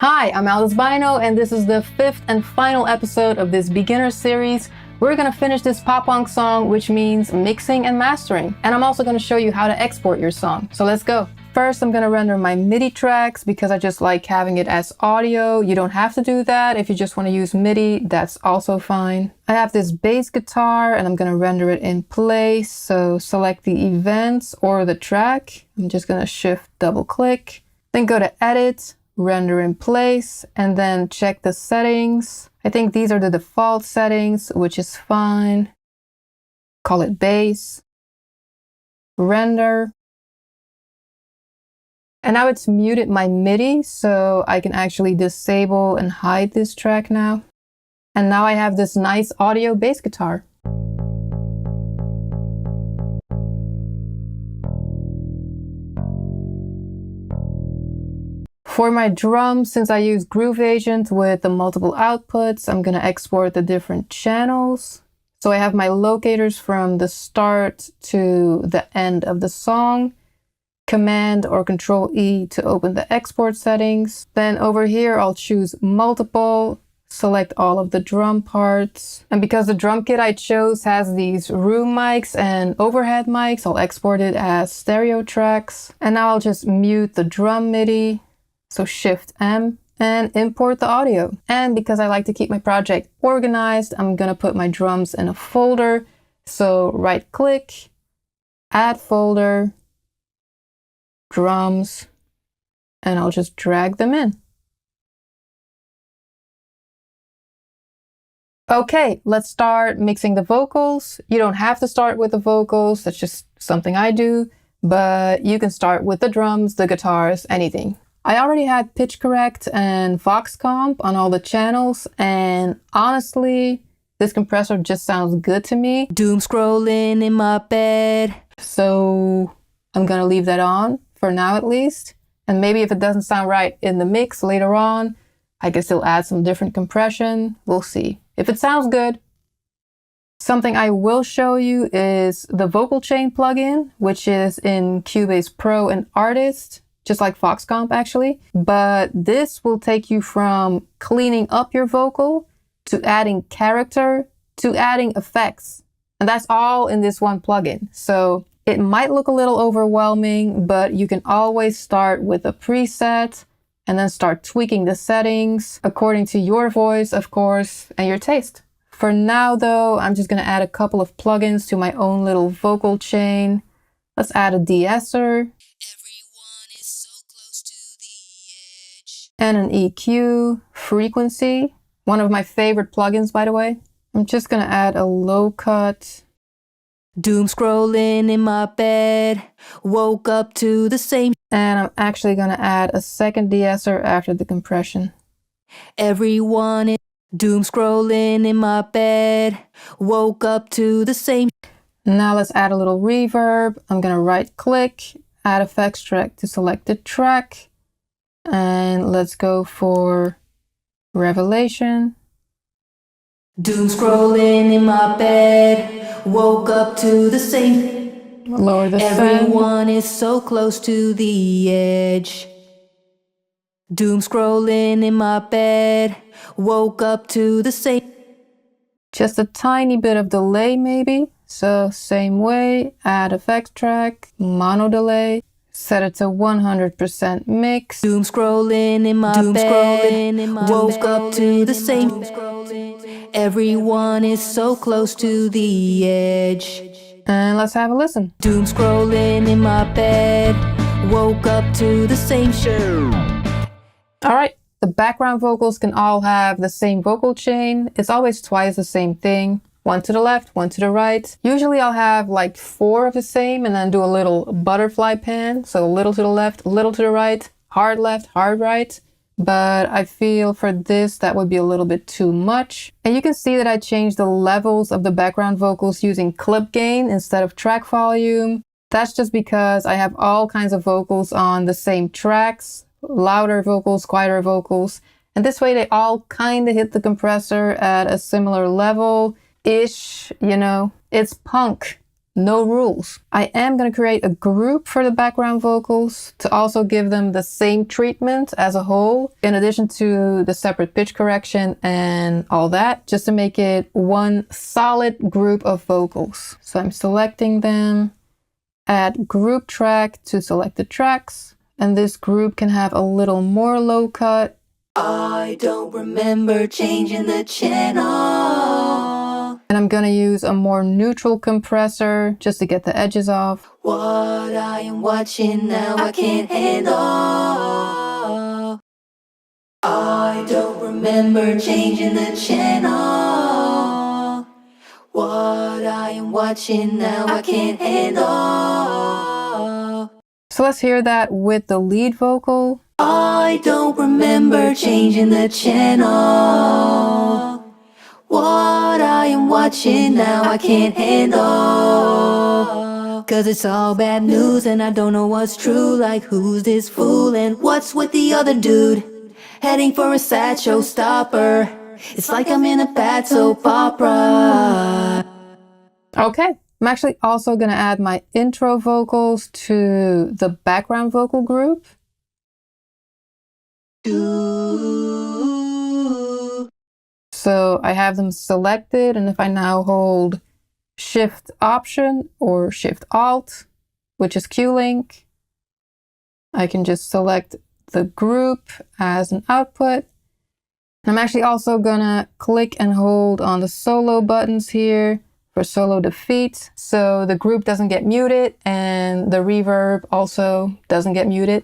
Hi, I'm Alice Byno, and this is the fifth and final episode of this beginner series. We're gonna finish this pop-punk song, which means mixing and mastering. And I'm also gonna show you how to export your song. So let's go. First, I'm gonna render my MIDI tracks because I just like having it as audio. You don't have to do that. If you just wanna use MIDI, that's also fine. I have this bass guitar and I'm gonna render it in place. So select the events or the track. I'm just gonna shift double click, then go to edit, render in place, and then check the settings. I think these are the default settings, which is fine. Call it bass, render. And now it's muted my MIDI, so I can actually disable and hide this track now. And now I have this nice audio bass guitar. For my drums, since I use Groove Agent with the multiple outputs, I'm gonna export the different channels. So I have my locators from the start to the end of the song. Command or Control E to open the export settings. Then over here, I'll choose multiple, select all of the drum parts. And because the drum kit I chose has these room mics and overhead mics, I'll export it as stereo tracks. And now I'll just mute the drum MIDI. So Shift M and import the audio. And because I like to keep my project organized, I'm gonna put my drums in a folder. So right click, add folder, drums, and I'll just drag them in. Okay, let's start mixing the vocals. You don't have to start with the vocals, that's just something I do, but you can start with the drums, the guitars, anything. I already had pitch correct and Vox comp on all the channels, and honestly, this compressor just sounds good to me. Doom scrolling in my bed. So I'm gonna leave that on for now at least. And maybe if it doesn't sound right in the mix later on, I can still add some different compression. We'll see. If it sounds good. Something I will show you is the vocal chain plugin, which is in Cubase Pro and Artist. Just like Vox comp actually, but this will take you from cleaning up your vocal to adding character to adding effects. And that's all in this one plugin. So it might look a little overwhelming, but you can always start with a preset and then start tweaking the settings according to your voice, of course, and your taste. For now though, I'm just gonna add a couple of plugins to my own little vocal chain. Let's add a de-esser. And an EQ, frequency, one of my favorite plugins, by the way. I'm just gonna add a low cut. Doom scrolling in my bed, woke up to the same. And I'm actually gonna add a second de-esser after the compression. Everyone is doom scrolling in my bed, woke up to the same. Now let's add a little reverb. I'm gonna right click, add effects track to selected track. And let's go for Revelation. Doom scrolling in my bed, woke up to the same. Lower the Everyone is so close to the edge. Doom scrolling in my bed, woke up to the same. Just a tiny bit of delay maybe. So same way, add effects track, mono delay. Set it to 100% mix. Doom scrolling in my bed, woke up to the same. Everyone is so close to the edge. And let's have a listen. Doom scrolling in my bed, woke up to the same show. All right, the background vocals can all have the same vocal chain. It's always twice the same thing. One to the left, one to the right. Usually I'll have like 4 of the same and then do a little butterfly pan. So a little to the left, a little to the right, hard left, hard right. But I feel for this, that would be a little bit too much. And you can see that I changed the levels of the background vocals using clip gain instead of track volume. That's just because I have all kinds of vocals on the same tracks, louder vocals, quieter vocals. And this way they all kind of hit the compressor at a similar level. Ish, you know, it's punk, no rules. I am going to create a group for the background vocals to also give them the same treatment as a whole, in addition to the separate pitch correction and all that, just to make it one solid group of vocals. So I'm selecting them, add group track to selected tracks, and this group can have a little more low cut. I don't remember changing the channel. And I'm gonna use a more neutral compressor just to get the edges off. What I am watching now I can't handle. I don't remember changing the channel. What I am watching now I can't handle. So let's hear that with the lead vocal. I don't remember changing the channel. What I am watching now I can't handle. Cause it's all bad news and I don't know what's true. Like who's this fool and what's with the other dude? Heading for a sad showstopper. It's like I'm in a bad soap opera. Okay. I'm actually also gonna add my intro vocals to the background vocal group. So I have them selected, and if I now hold Shift Option or Shift Alt, which is Q-Link, I can just select the group as an output. I'm actually also gonna click and hold on the solo buttons here for solo defeat, so the group doesn't get muted and the reverb also doesn't get muted.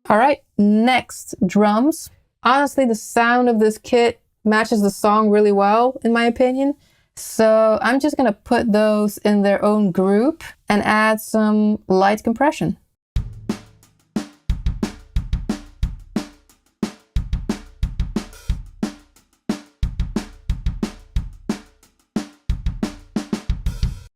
All right, next, drums. Honestly, the sound of this kit matches the song really well, in my opinion. So I'm just gonna put those in their own group and add some light compression.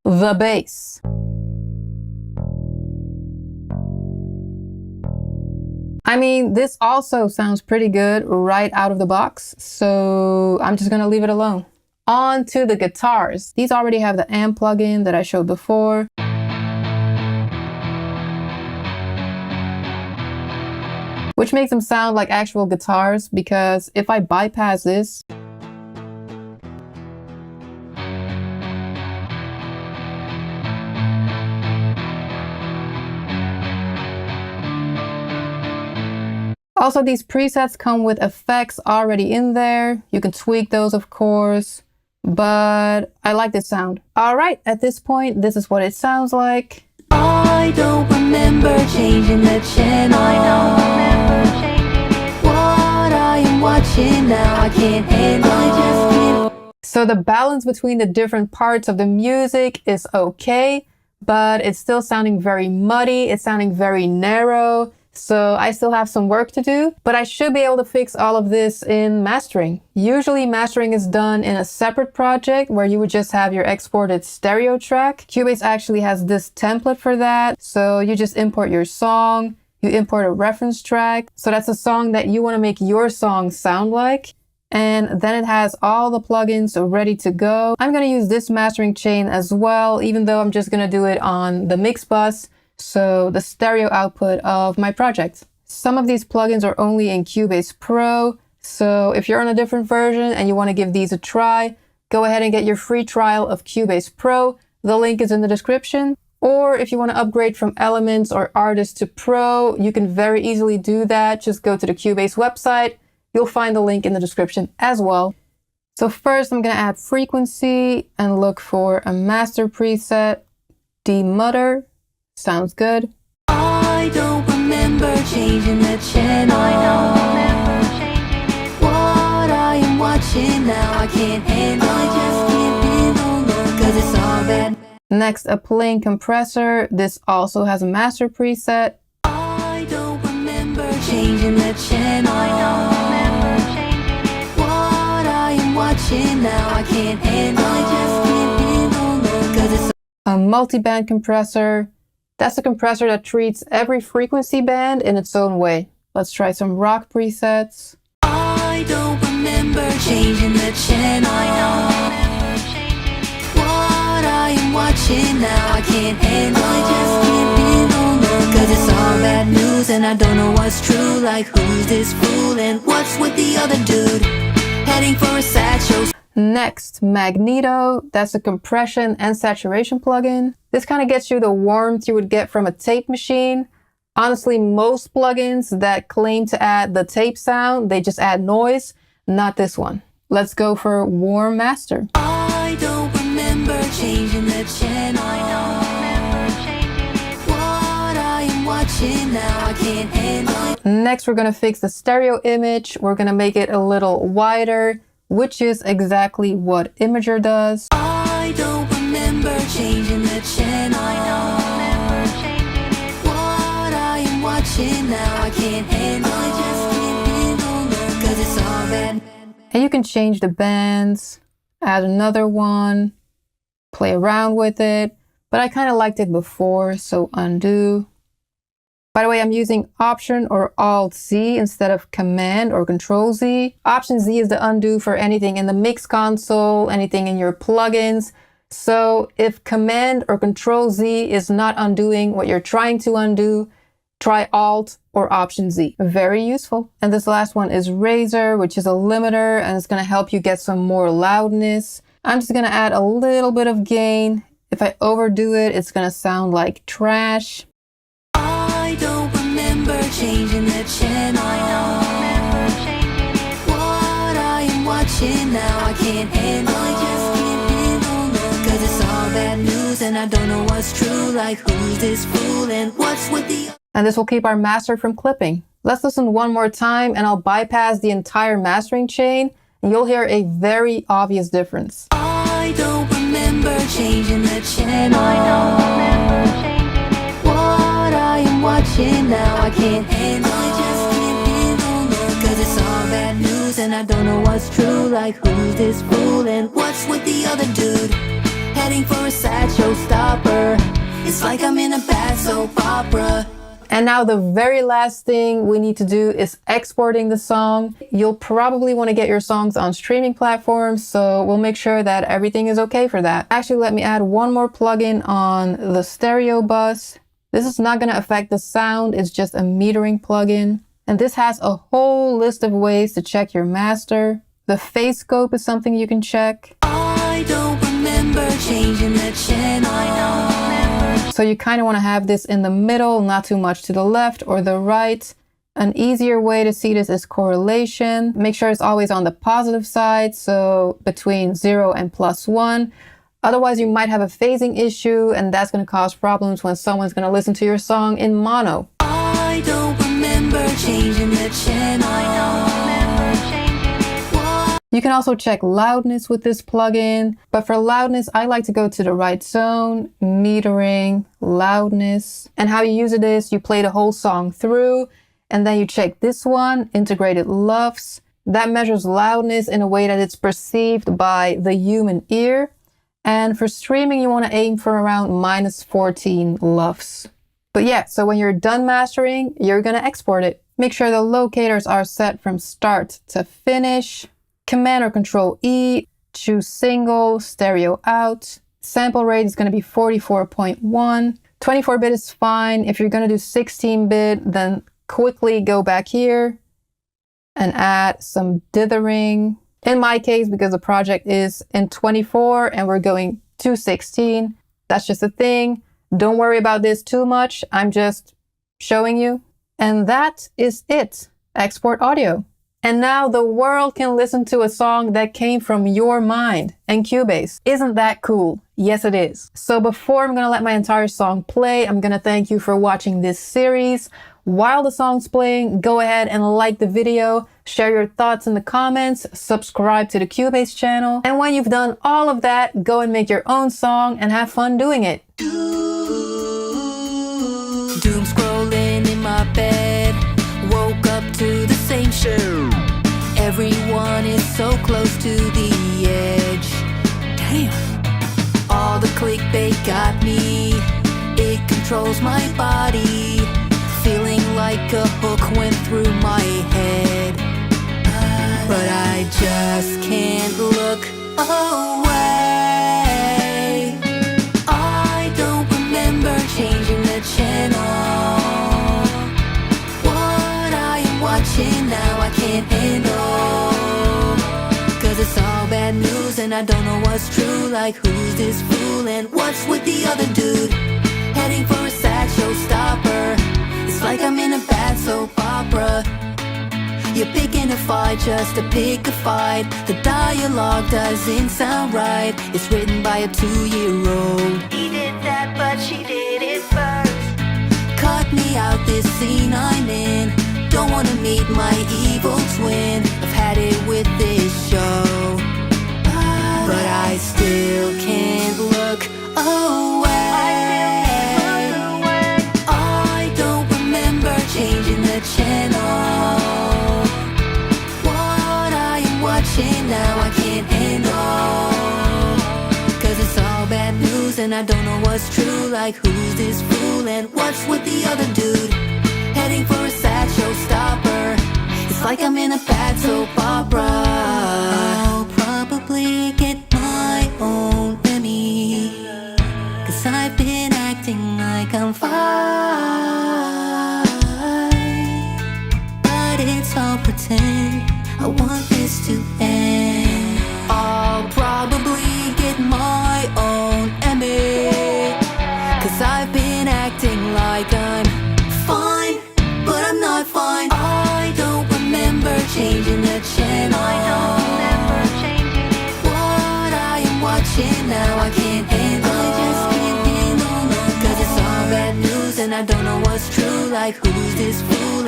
The bass. I mean, this also sounds pretty good right out of the box, so I'm just gonna leave it alone. On to the guitars. These already have the amp plugin that I showed before. Which makes them sound like actual guitars, because if I bypass this, also, these presets come with effects already in there. You can tweak those, of course, but I like this sound. All right, at this point, this is what it sounds like. I don't remember changing the channel. I don't remember changing it. What I am watching now I can't handle. I just can't. So the balance between the different parts of the music is okay, but it's still sounding very muddy. It's sounding very narrow. So I still have some work to do, but I should be able to fix all of this in mastering. Usually mastering is done in a separate project where you would just have your exported stereo track. Cubase actually has this template for that. So you just import your song, you import a reference track. So that's a song that you want to make your song sound like. And then it has all the plugins ready to go. I'm going to use this mastering chain as well, even though I'm just going to do it on the mix bus. So the stereo output of my project. Some of these plugins are only in Cubase Pro. So if you're on a different version and you want to give these a try, go ahead and get your free trial of Cubase Pro. The link is in the description. Or if you want to upgrade from Elements or Artist to Pro, you can very easily do that. Just go to the Cubase website. You'll find the link in the description as well. So first I'm going to add frequency and look for a master preset, Demutter. Sounds good. I don't remember changing the channel. I don't remember changing it. What I am watching now I can't handle. I just can't handle no, cause it's all bad. Next, a plain compressor. This also has a master preset. I don't remember changing the channel. I don't remember changing it. What I am watching now I can't handle. I just can't handle no, cause it's a multi-band compressor. That's a compressor that treats every frequency band in its own way. Let's try some rock presets. I don't remember changing the channel. I don't remember am watching now, I can't handle. I just can't handle none. Cause it's all bad news and I don't know what's true. Like who's this fool and what's with the other dude? Heading for a sad show. Next, Magneto. That's a compression and saturation plugin. This kind of gets you the warmth you would get from a tape machine. Honestly, most plugins that claim to add the tape sound, they just add noise. Not this one. Let's go for Warm Master. I don't remember changing the channel. What I am watching now, I can't handle. Next, we're going to fix the stereo image. We're going to make it a little wider, which is exactly what Imager does. I don't remember changing the channel. What I am watching now, I can't handle. I just can't handle none. Cause it's all bad. And you can change the bands, add another one, play around with it. But I kind of liked it before, so undo. By the way, I'm using Option or Alt-Z instead of Command or Control-Z. Option-Z is the undo for anything in the mix console, anything in your plugins. So if Command or Control-Z is not undoing what you're trying to undo, try Alt or Option-Z. Very useful. And this last one is Razor, which is a limiter, and it's going to help you get some more loudness. I'm just going to add a little bit of gain. If I overdo it, it's going to sound like trash. I don't remember changing the channel. What I am watching now, I can't handle. I just can't handle none. Cause it's all bad news and I don't know what's true. Like who's this fool and what's with the... And this will keep our master from clipping. Let's listen one more time and I'll bypass the entire mastering chain and you'll hear a very obvious difference. I don't remember changing the channel. What I am watching now, I can't handle. I just can't handle none. Cause it's all bad news and I don't know what's true. Like who's this fool and what's with the other dude? Heading for a sad showstopper. It's like I'm in a bad soap opera. And now the very last thing we need to do is exporting the song. You'll probably want to get your songs on streaming platforms, so we'll make sure that everything is okay for that. Actually, let me add one more plugin on the stereo bus. This is not going to affect the sound, it's just a metering plugin. And this has a whole list of ways to check your master. The phase scope is something you can check. I don't remember changing the channel. So you kind of want to have this in the middle, not too much to the left or the right. An easier way to see this is correlation. Make sure it's always on the positive side, so between 0 and +1. Otherwise, you might have a phasing issue, and that's going to cause problems when someone's going to listen to your song in mono. I don't remember changing the channel. You can also check loudness with this plugin, but for loudness, I like to go to the right zone, metering, loudness. And how you use it is you play the whole song through, and then you check this one, integrated LUFS. That measures loudness in a way that it's perceived by the human ear. And for streaming, you want to aim for around -14 LUFS. But yeah, so when you're done mastering, you're going to export it. Make sure the locators are set from start to finish. Command or Control E, choose single, stereo out. Sample rate is going to be 44.1. 24-bit is fine. If you're going to do 16-bit, then quickly go back here and add some dithering. In my case, because the project is in 24 and we're going to 16, that's just a thing. Don't worry about this too much. I'm just showing you. And that is it. Export audio. And now the world can listen to a song that came from your mind and Cubase. Isn't that cool? Yes, it is. So before I'm going to let my entire song play, I'm going to thank you for watching this series. While the song's playing, go ahead and like the video, share your thoughts in the comments, subscribe to the Cubase channel. And when you've done all of that, go and make your own song and have fun doing it. Doom scrolling in my bed, woke up to the same show. Everyone is so close to the edge. Damn. All the clickbait got me. It controls my body. Feeling like a hook went through my head. But I just can't look away. watching now I can't handle. Cause it's all bad news and I don't know what's true. Like who's this fool and what's with the other dude? Heading for a sad showstopper. It's like I'm in a bad soap opera. You're picking a fight just to pick a fight. The dialogue doesn't sound right. It's written by a 2-year-old. He did that but she did it first. Cut me out this scene I'm in. Don't wanna meet my evil twin. I've had it with this show, but I still can't look away. I don't remember changing the channel. What I am watching now I can't handle. Cause it's all bad news and I don't know what's true. Like who's this fool and what's with the other dude? Heading for a sad showstopper. It's like I'm in a bad soap opera. I'll probably get my own Emmy. Cause I've been acting like I'm fine. But it's all pretend. I want this to end. I'll probably get my own Emmy. Cause I've been acting like I'm fine, but I'm not fine. I don't remember changing the channel. I don't remember changing it. What I am watching now I can't handle. I just can't handle no. Cause it's all bad news and I don't know what's true. Like who's this fool